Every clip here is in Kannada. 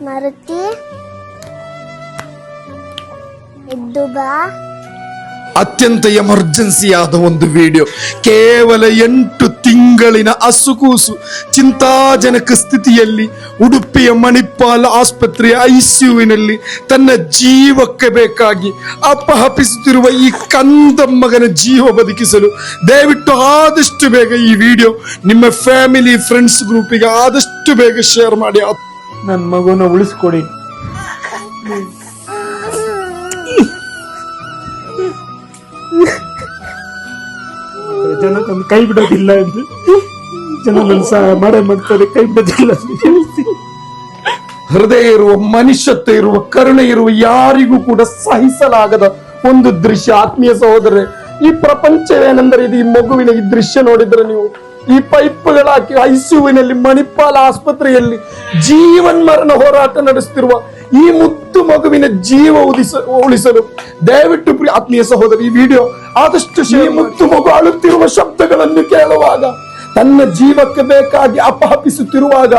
ಮಾರುತಿ ಎದ್ದು ಬಾ. ಅತ್ಯಂತ ಎಮರ್ಜೆನ್ಸಿ ಆದ ಒಂದು ವಿಡಿಯೋ. ಕೇವಲ 8 ತಿಂಗಳಿನ ಹಸುಕೂಸು ಚಿಂತಾಜನಕ ಸ್ಥಿತಿಯಲ್ಲಿ ಉಡುಪಿಯ ಮಣಿಪಾಲ್ ಆಸ್ಪತ್ರೆಯ ICUವಿನಲ್ಲಿ ತನ್ನ ಜೀವಕ್ಕೆ ಬೇಕಾಗಿ ಅಪಹಪಿಸುತ್ತಿರುವ ಈ ಕಂದ ಮಗನ ಜೀವ ಬದುಕಿಸಲು ದಯವಿಟ್ಟು ಆದಷ್ಟು ಬೇಗ ಈ ವಿಡಿಯೋ ನಿಮ್ಮ ಫ್ಯಾಮಿಲಿ ಫ್ರೆಂಡ್ಸ್ ಗ್ರೂಪಿಗೆ ಆದಷ್ಟು ಬೇಗ ಶೇರ್ ಮಾಡಿ. ನನ್ನ ಮಗುನ ಉಳಿಸ್ಕೊಡಿ. ಜನ ನನ್ನ ಕೈ ಬಿಡೋದಿಲ್ಲ ಎಂದು ಜನ ನನ್ನ ಸಹಾಯ ಮಾಡ್ತಾರೆ, ಕೈ ಬಿಡೋದಿಲ್ಲ. ಹೃದಯ ಇರುವ, ಮನುಷ್ಯತ್ವ ಇರುವ, ಕರುಣೆ ಇರುವ ಯಾರಿಗೂ ಕೂಡ ಸಹಿಸಲಾಗದ ಒಂದು ದೃಶ್ಯ. ಆತ್ಮೀಯ ಸಹೋದರರೇ, ಈ ಪ್ರಪಂಚವೇನೆಂದರೆ ಇದು. ಈ ಮಗುವಿನ ಈ ದೃಶ್ಯ ನೋಡಿದ್ರೆ ನೀವು, ಈ ಪೈಪ್ಗಳ ಹಾಕಿ ICUವಿನಲ್ಲಿ ಮಣಿಪಾಲ್ ಆಸ್ಪತ್ರೆಯಲ್ಲಿ ಜೀವನ್ಮರಣ ಹೋರಾಟ ನಡೆಸುತ್ತಿರುವ ಈ ಮುದ್ದು ಮಗುವಿನ ಜೀವ ಉಳಿಸಲು ದಯವಿಟ್ಟು ಆತ್ಮೀಯ ಸಹೋದರ ಈ ವಿಡಿಯೋ ಆದಷ್ಟು ಈ ಮುದ್ದು ಮಗು ಅಳುತ್ತಿರುವ ಶಬ್ದಗಳನ್ನು ಕೇಳುವಾಗ, ತನ್ನ ಜೀವಕ್ಕೆ ಬೇಕಾಗಿ ಅಪಹಪಿಸುತ್ತಿರುವಾಗ,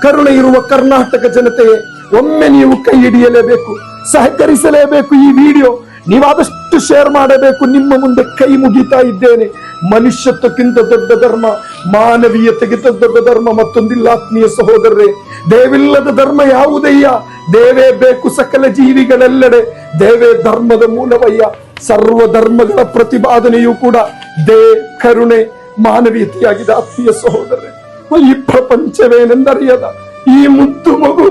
ಕರುಣೆ ಇರುವ ಕರ್ನಾಟಕ ಜನತೆಯೇ, ಒಮ್ಮೆ ನೀವು ಕೈ ಹಿಡಿಯಲೇಬೇಕು, ಸಹಕರಿಸಲೇಬೇಕು. ಈ ವಿಡಿಯೋ ನೀವಾದಷ್ಟು ಶೇರ್ ಮಾಡಬೇಕು. ನಿಮ್ಮ ಮುಂದೆ ಕೈ ಮುಗಿತಾ ಇದ್ದೇನೆ. ಮನುಷ್ಯತ್ವಕ್ಕಿಂತ ದೊಡ್ಡ ಧರ್ಮ, ಮಾನವೀಯತೆಗಿಂತ ದೊಡ್ಡ ಧರ್ಮ ಮತ್ತೊಂದಿಲ್ಲ. ಆತ್ಮೀಯ ಸಹೋದರರೇ, ದೇವಿಲ್ಲದ ಧರ್ಮ ಯಾವುದಯ್ಯ? ದೇವೇ ಬೇಕು ಸಕಲ ಜೀವಿಗಳೆಲ್ಲೆಡೆ, ದೇವೇ ಧರ್ಮದ ಮೂಲವಯ್ಯ. ಸರ್ವ ಧರ್ಮಗಳ ಪ್ರತಿಪಾದನೆಯೂ ಕೂಡ ಕರುಣೆ ಮಾನವೀಯತೆಯಾಗಿದೆ. ಆತ್ಮೀಯ ಸಹೋದರರೇ, ಈ ಪ್ರಪಂಚವೇನೆಂದರಿಯದ ಈ ಮುದ್ದು ಮಗು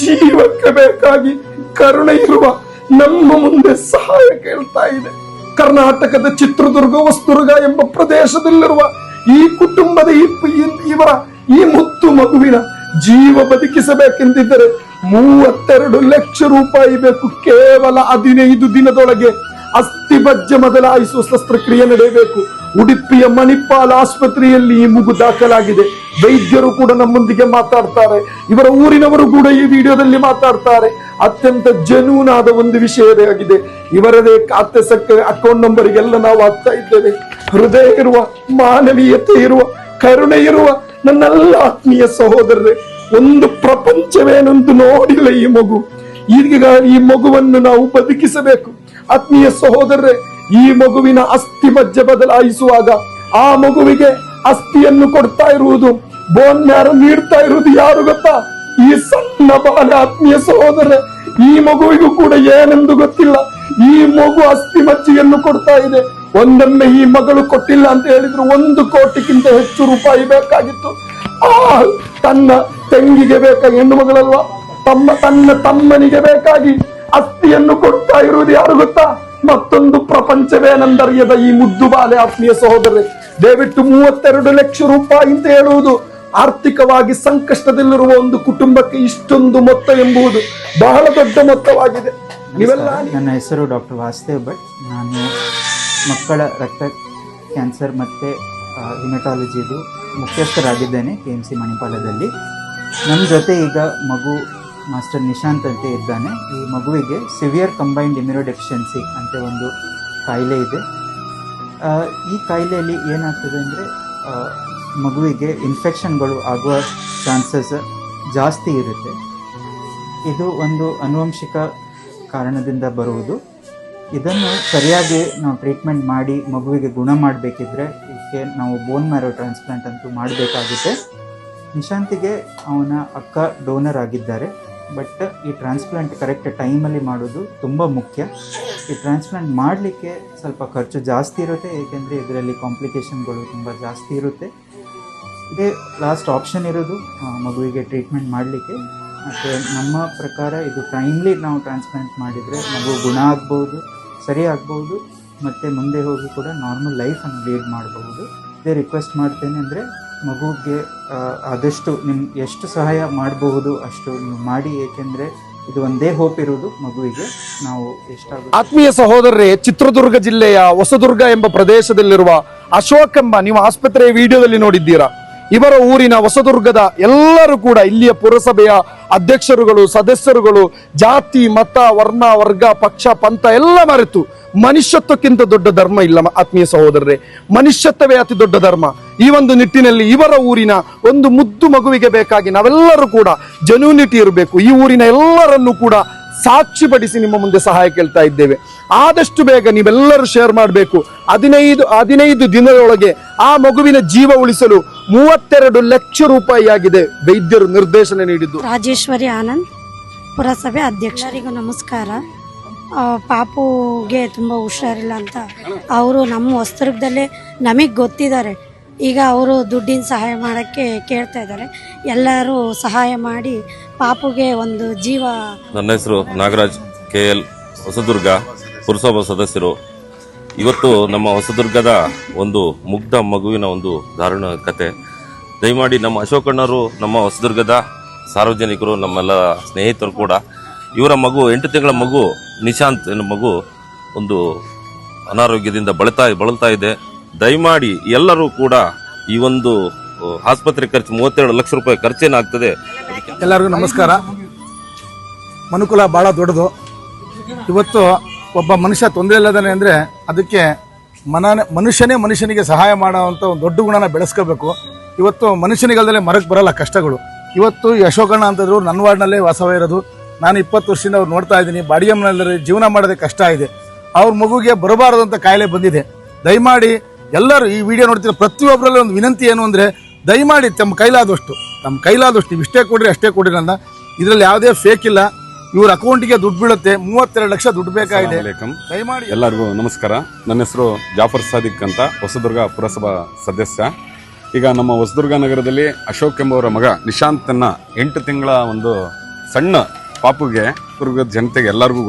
ಜೀವಕ್ಕೆ ಬೇಕಾಗಿ ಕರುಣೆ ಇರುವ ನಮ್ಮ ಮುಂದೆ ಸಹಾಯ ಕೇಳ್ತಾ ಇದೆ. ಕರ್ನಾಟಕದ ಚಿತ್ರದುರ್ಗ ಹೊಸದುರ್ಗ ಎಂಬ ಪ್ರದೇಶದಲ್ಲಿರುವ ಈ ಕುಟುಂಬದ ಇವರ ಈ ಮುದ್ದು ಮಗುವಿನ ಜೀವ ಬದುಕಿಸಬೇಕೆಂದಿದ್ದರೆ 32 ಲಕ್ಷ ರೂಪಾಯಿ ಬೇಕು. ಕೇವಲ 15 ದಿನದೊಳಗೆ ಅಸ್ಥಿಭಜ್ಯ ಬದಲಾಯಿಸುವ ಶಸ್ತ್ರಕ್ರಿಯೆ ನಡೆಯಬೇಕು. ಉಡುಪಿಯ ಮಣಿಪಾಲ್ ಆಸ್ಪತ್ರೆಯಲ್ಲಿ ಈ ಮಗು ದಾಖಲಾಗಿದೆ. ವೈದ್ಯರು ಕೂಡ ನಮ್ಮೊಂದಿಗೆ ಮಾತಾಡ್ತಾರೆ, ಇವರ ಊರಿನವರು ಕೂಡ ಈ ವಿಡಿಯೋದಲ್ಲಿ ಮಾತಾಡ್ತಾರೆ. ಅತ್ಯಂತ ಜೆನ್ಯೂನ್ ಒಂದು ವಿಷಯವಾಗಿದೆ. ಇವರದೇ ಖಾತೆ ಅಕೌಂಟ್ ನಂಬರ್ಗೆಲ್ಲ ನಾವು ಆಗ್ತಾ ಇದ್ದೇವೆ. ಹೃದಯ ಇರುವ, ಮಾನವೀಯತೆ ಇರುವ, ಕರುಣೆ ಇರುವ ನನ್ನೆಲ್ಲ ಆತ್ಮೀಯ ಸಹೋದರರೇ, ಒಂದು ಪ್ರಪಂಚವೇನೊಂದು ನೋಡಿಲ್ಲ ಈ ಮಗು. ಈಗ ಈ ಮಗುವನ್ನು ನಾವು ಬದುಕಿಸಬೇಕು. ಆತ್ಮೀಯ ಸಹೋದರರೇ, ಈ ಮಗುವಿನ ಅಸ್ಥಿ ಮಜ್ಜೆ ಬದಲಾಯಿಸುವಾಗ ಆ ಮಗುವಿಗೆ ಅಸ್ಥಿಯನ್ನು ಕೊಡ್ತಾ ಇರುವುದು, ಬೋನ್ ಮ್ಯಾರೋ ನೀಡ್ತಾ ಇರುವುದು ಯಾರು ಗೊತ್ತಾ? ಈ ಸಣ್ಣ ಬಾಲ. ಆತ್ಮೀಯ ಸಹೋದರರೇ, ಈ ಮಗುವಿಗೂ ಕೂಡ ಏನೆಂದು ಗೊತ್ತಿಲ್ಲ. ಈ ಮಗು ಅಸ್ಥಿ ಮಜ್ಜೆಯನ್ನು ಕೊಡ್ತಾ ಇದೆ. ಒಂದೊಮ್ಮೆ ಈ ಮಗಳು ಕೊಟ್ಟಿಲ್ಲ ಅಂತ ಹೇಳಿದ್ರು 1 ಕೋಟಿಗಿಂತ ಹೆಚ್ಚು ರೂಪಾಯಿ ಬೇಕಾಗಿತ್ತು. ತನ್ನ ತಂಗಿಗೆ ಬೇಕಾಗಿ, ಹೆಣ್ಣು ಮಗಳಲ್ವಾ, ತನ್ನ ತಮ್ಮನಿಗೆ ಬೇಕಾಗಿ ಅಸ್ಥಿಯನ್ನು ಕೊಡ್ತಾ ಇರುವುದು ಯಾರು ಗೊತ್ತಾ? ಮತ್ತೊಂದು ಪ್ರಪಂಚವೇನೆಂದರಿಯದ ಈ ಮುದ್ದು ಬಾಲೆ. ಆತ್ಮೀಯ ಸಹೋದರರೇ, ದಯವಿಟ್ಟು 32 ಲಕ್ಷ ರೂಪಾಯಿ ಅಂತ ಹೇಳುವುದು ಆರ್ಥಿಕವಾಗಿ ಸಂಕಷ್ಟದಲ್ಲಿರುವ ಒಂದು ಕುಟುಂಬಕ್ಕೆ ಇಷ್ಟೊಂದು ಮೊತ್ತ ಎಂಬುದು ಬಹಳ ದೊಡ್ಡ ಮೊತ್ತವಾಗಿದೆ. ನೀವೆಲ್ಲ. ನನ್ನ ಹೆಸರು ಡಾಕ್ಟರ್ ವಾಸುದೇವ್ ಭಟ್. ನಾನು ಮಕ್ಕಳ ರಕ್ತ ಕ್ಯಾನ್ಸರ್ ಮತ್ತು ಹಿಮೆಟಾಲಜಿದು ಮುಖ್ಯಸ್ಥರಾಗಿದ್ದೇನೆ KMC ಮಣಿಪಾಲದಲ್ಲಿ. ನಮ್ಮ ಜೊತೆ ಈಗ ಮಗು ಮಾಸ್ಟರ್ ನಿಶಾಂತ್ ಅಂತ ಇದ್ದಾನೆ. ಈ ಮಗುವಿಗೆ ಸಿವಿಯರ್ ಕಂಬೈನ್ಡ್ ಇಮ್ಯುನೋಡೆಫಿಷಿಯನ್ಸಿ ಅಂತ ಒಂದು ಕಾಯಿಲೆ ಇದೆ. ಈ ಕಾಯಿಲೆಯಲ್ಲಿ ಏನಾಗ್ತದೆ ಅಂದರೆ ಮಗುವಿಗೆ ಇನ್ಫೆಕ್ಷನ್ಗಳು ಆಗುವ ಚಾನ್ಸಸ್ ಜಾಸ್ತಿ ಇರುತ್ತೆ. ಇದು ಒಂದು ಆನುವಂಶಿಕ ಕಾರಣದಿಂದ ಬರುವುದು. ಇದನ್ನು ಸರಿಯಾಗಿ ನಾವು ಟ್ರೀಟ್ಮೆಂಟ್ ಮಾಡಿ ಮಗುವಿಗೆ ಗುಣ ಮಾಡಬೇಕಿದ್ರೆ ಇದಕ್ಕೆ ನಾವು ಬೋನ್ ಮ್ಯಾರೋ ಟ್ರಾನ್ಸ್ಪ್ಲಾಂಟ್ ಅಂತೂ ಮಾಡಬೇಕಾಗುತ್ತೆ. ನಿಶಾಂತಿಗೆ ಅವನ ಅಕ್ಕ ಡೋನರ್ ಆಗಿದ್ದಾರೆ. ಬಟ್ ಈ ಟ್ರಾನ್ಸ್ಪ್ಲಾಂಟ್ ಕರೆಕ್ಟ್ ಟೈಮಲ್ಲಿ ಮಾಡೋದು ತುಂಬ ಮುಖ್ಯ. ಈ ಟ್ರಾನ್ಸ್ಪ್ಲಾಂಟ್ ಮಾಡಲಿಕ್ಕೆ ಸ್ವಲ್ಪ ಖರ್ಚು ಜಾಸ್ತಿ ಇರುತ್ತೆ, ಏಕೆಂದರೆ ಇದರಲ್ಲಿ ಕಾಂಪ್ಲಿಕೇಶನ್ಗಳು ತುಂಬ ಜಾಸ್ತಿ ಇರುತ್ತೆ. ಇದೇ ಲಾಸ್ಟ್ ಆಪ್ಷನ್ ಇರೋದು ಮಗುವಿಗೆ ಟ್ರೀಟ್ಮೆಂಟ್ ಮಾಡಲಿಕ್ಕೆ. ಮತ್ತು ನಮ್ಮ ಪ್ರಕಾರ ಇದು ಟೈಮ್ಲಿ ನಾವು ಟ್ರಾನ್ಸ್ಪ್ಲಾಂಟ್ ಮಾಡಿದರೆ ಮಗು ಗುಣ ಆಗ್ಬೋದು, ಸರಿ ಆಗ್ಬೋದು, ಮತ್ತು ಮುಂದೆ ಹೋಗಿ ಕೂಡ ನಾರ್ಮಲ್ ಲೈಫನ್ನು ಲೀಡ್ ಮಾಡಬಹುದು. ಇದೇ ರಿಕ್ವೆಸ್ಟ್ ಮಾಡ್ತೇನೆ ಅಂದರೆ ಮಗುಗೆ ಆದಷ್ಟು ನಿಮ್ಗೆ ಎಷ್ಟು ಸಹಾಯ ಮಾಡಬಹುದು ಅಷ್ಟು ನೀವು ಮಾಡಿ, ಏಕೆಂದರೆ ಇದು ಒಂದೇ ಹೋಪ್ ಇರುವುದು ಮಗುವಿಗೆ. ನಾವು ಎಷ್ಟಾಗುತ್ತೆ. ಆತ್ಮೀಯ ಸಹೋದರರೇ, ಚಿತ್ರದುರ್ಗ ಜಿಲ್ಲೆಯ ಹೊಸದುರ್ಗ ಎಂಬ ಪ್ರದೇಶದಲ್ಲಿರುವ ಅಶೋಕ್ ಎಂಬ, ನೀವು ಆಸ್ಪತ್ರೆಯ ವಿಡಿಯೋದಲ್ಲಿ ನೋಡಿದ್ದೀರಾ, ಇವರ ಊರಿನ ಹೊಸದುರ್ಗದ ಎಲ್ಲರೂ ಕೂಡ ಇಲ್ಲಿಯ ಪುರಸಭೆಯ ಅಧ್ಯಕ್ಷರುಗಳು, ಸದಸ್ಯರುಗಳು ಜಾತಿ, ಮತ, ವರ್ಣ, ವರ್ಗ, ಪಕ್ಷ, ಪಂಥ ಎಲ್ಲ ಮರೆತು ಮನುಷ್ಯತ್ವಕ್ಕಿಂತ ದೊಡ್ಡ ಧರ್ಮ ಇಲ್ಲ ಆತ್ಮೀಯ ಸಹೋದರರೇ. ಮನುಷ್ಯತ್ವವೇ ಅತಿ ದೊಡ್ಡ ಧರ್ಮ. ಈ ಒಂದು ನಿಟ್ಟಿನಲ್ಲಿ ಇವರ ಊರಿನ ಒಂದು ಮುದ್ದು ಮಗುವಿಗೆ ಬೇಕಾಗಿ ನಾವೆಲ್ಲರೂ ಕೂಡ ಜೆನ್ಯೂನಿಟಿ ಇರಬೇಕು. ಈ ಊರಿನ ಎಲ್ಲರನ್ನೂ ಕೂಡ ಸಾಕ್ಷಿಪಡಿಸಿ ನಿಮ್ಮ ಮುಂದೆ ಸಹಾಯ ಕೇಳ್ತಾ ಇದ್ದೇವೆ. ಆದಷ್ಟು ಬೇಗ ನೀವೆಲ್ಲರೂ ಶೇರ್ ಮಾಡಬೇಕು. 15 ದಿನದೊಳಗೆ ಆ ಮಗುವಿನ ಜೀವ ಉಳಿಸಲು 32 ಲಕ್ಷ ರೂಪಾಯಿ ಆಗಿದೆ ವೈದ್ಯರು ನಿರ್ದೇಶನ ನೀಡಿದ್ದು. ರಾಜೇಶ್ವರಿ ಆನಂದ್, ಪುರಸಭೆ ಅಧ್ಯಕ್ಷರಿಗೂ ನಮಸ್ಕಾರ. ಪಾಪುಗೆ ತುಂಬ ಹುಷಾರಿಲ್ಲ ಅಂತ ಅವರು ನಮ್ಮ ಹೊಸದುರ್ಗದಲ್ಲೇ ನಮಗೆ ಗೊತ್ತಿದ್ದಾರೆ. ಈಗ ಅವರು ದುಡ್ಡಿನ ಸಹಾಯ ಮಾಡೋಕ್ಕೆ ಕೇಳ್ತಾ ಇದ್ದಾರೆ. ಎಲ್ಲರೂ ಸಹಾಯ ಮಾಡಿ ಪಾಪುಗೆ ಒಂದು ಜೀವ. ನನ್ನ ಹೆಸರು ನಾಗರಾಜ್ KL, ಹೊಸದುರ್ಗ ಪುರಸಭಾ ಸದಸ್ಯರು. ಇವತ್ತು ನಮ್ಮ ಹೊಸದುರ್ಗದ ಒಂದು ಮುಗ್ಧ ಮಗುವಿನ ಒಂದು ದಾರುಣ ಕತೆ. ದಯಮಾಡಿ ನಮ್ಮ ಅಶೋಕಣ್ಣವರು, ನಮ್ಮ ಹೊಸದುರ್ಗದ ಸಾರ್ವಜನಿಕರು, ನಮ್ಮೆಲ್ಲ ಸ್ನೇಹಿತರು ಕೂಡ ಇವರ ಮಗು 8 ತಿಂಗಳ ಮಗು ನಿಶಾಂತ್ ಎನ್ನುವ ಮಗು ಒಂದು ಅನಾರೋಗ್ಯದಿಂದ ಬಳಲ್ತಾ ಇದೆ. ದಯಮಾಡಿ ಎಲ್ಲರೂ ಕೂಡ ಈ ಒಂದು ಆಸ್ಪತ್ರೆ ಖರ್ಚು 32 ಲಕ್ಷ ರೂಪಾಯಿ ಖರ್ಚೇನಾಗ್ತದೆ. ಎಲ್ಲರಿಗೂ ನಮಸ್ಕಾರ. ಮನುಕುಲ ಭಾಳ ದೊಡ್ಡದು. ಇವತ್ತು ಒಬ್ಬ ಮನುಷ್ಯ ತೊಂದರೆ ಇಲ್ಲದಾನೆ ಅಂದರೆ ಅದಕ್ಕೆ ಮನುಷ್ಯನೇ ಮನುಷ್ಯನಿಗೆ ಸಹಾಯ ಮಾಡೋವಂಥ ಒಂದು ದೊಡ್ಡ ಗುಣನ ಬೆಳೆಸ್ಕೋಬೇಕು. ಇವತ್ತು ಮನುಷ್ಯನಿಗಲ್ದಲ್ಲೇ ಮರಕ್ಕೆ ಬರಲ್ಲ ಕಷ್ಟಗಳು. ಇವತ್ತು ಈ ಅಶೋಕಣ್ಣ ಅಂತಂದ್ರು ನನ್ನ ವಾರ್ಡ್ನಲ್ಲೇ ವಾಸವೇ ಇರೋದು. ನಾನು 20 ವರ್ಷದಿಂದ ಅವ್ರು ನೋಡ್ತಾ ಇದ್ದೀನಿ. ಬಾಡಿಗೆ ಮನೆಯಲ್ಲಿ ಜೀವನ ಮಾಡೋದೇ ಕಷ್ಟ ಇದೆ. ಅವ್ರ ಮಗುಗೆ ಬರಬಾರದಂತ ಕಾಯಿಲೆ ಬಂದಿದೆ. ದಯಮಾಡಿ ಎಲ್ಲರೂ ಈ ವಿಡಿಯೋ ನೋಡ್ತಿರೋ ಪ್ರತಿಯೊಬ್ಬರಲ್ಲಿ ಒಂದು ವಿನಂತಿ ಏನು ಅಂದರೆ, ದಯಮಾಡಿ ನಮ್ಮ ಕೈಲಾದಷ್ಟು ನೀವು ಇಷ್ಟೇ ಕೊಡ್ರಿ ಅಷ್ಟೇ ಕೊಡ್ರಿ ಅಂತ. ಇದರಲ್ಲಿ ಯಾವುದೇ ಫೇಕ್ ಇಲ್ಲ. ಇವ್ರ ಅಕೌಂಟಿಗೆ ದುಡ್ಡು ಬೀಳುತ್ತೆ. 32 ಲಕ್ಷ ದುಡ್ಡು ಬೇಕಾಗಿದೆ. ದಯಮಾಡಿ ಎಲ್ಲರಿಗೂ ನಮಸ್ಕಾರ. ನನ್ನ ಹೆಸರು ಜಾಫರ್ ಸಾದಿಕ್ ಅಂತ, ಹೊಸದುರ್ಗ ಪುರಸಭಾ ಸದಸ್ಯ. ಈಗ ನಮ್ಮ ಹೊಸದುರ್ಗ ನಗರದಲ್ಲಿ ಅಶೋಕ್ ಎಂಬವರ ಮಗ ನಿಶಾಂತನ್ನ 8 ತಿಂಗಳ ಒಂದು ಸಣ್ಣ ಪಾಪುಗೆ ದುರ್ಗದ ಜನತೆಗೆ ಎಲ್ಲರಿಗೂ